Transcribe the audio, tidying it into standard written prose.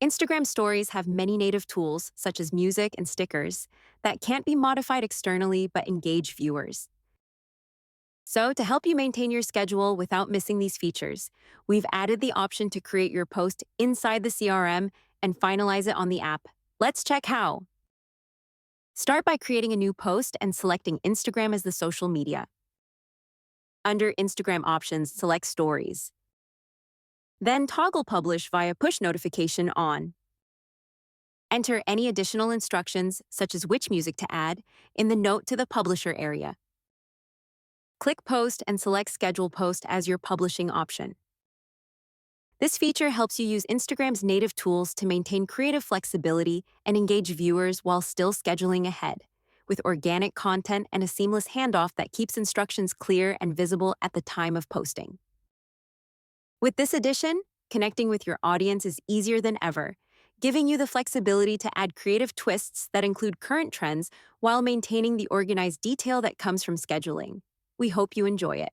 Instagram stories have many native tools, such as music and stickers, that can't be modified externally but engage viewers. So, to help you maintain your schedule without missing these features, we've added the option to create your post inside the CRM and finalize it on the app. Let's check how. Start by creating a new post and selecting Instagram as the social media. Under Instagram options, select Stories. Then toggle Publish via push notification on. Enter any additional instructions, such as which music to add, in the Note to the Publisher area. Click Post and select Schedule Post as your publishing option. This feature helps you use Instagram's native tools to maintain creative flexibility and engage viewers while still scheduling ahead, with organic content and a seamless handoff that keeps instructions clear and visible at the time of posting. With this addition, connecting with your audience is easier than ever, giving you the flexibility to add creative twists that include current trends while maintaining the organized detail that comes from scheduling. We hope you enjoy it.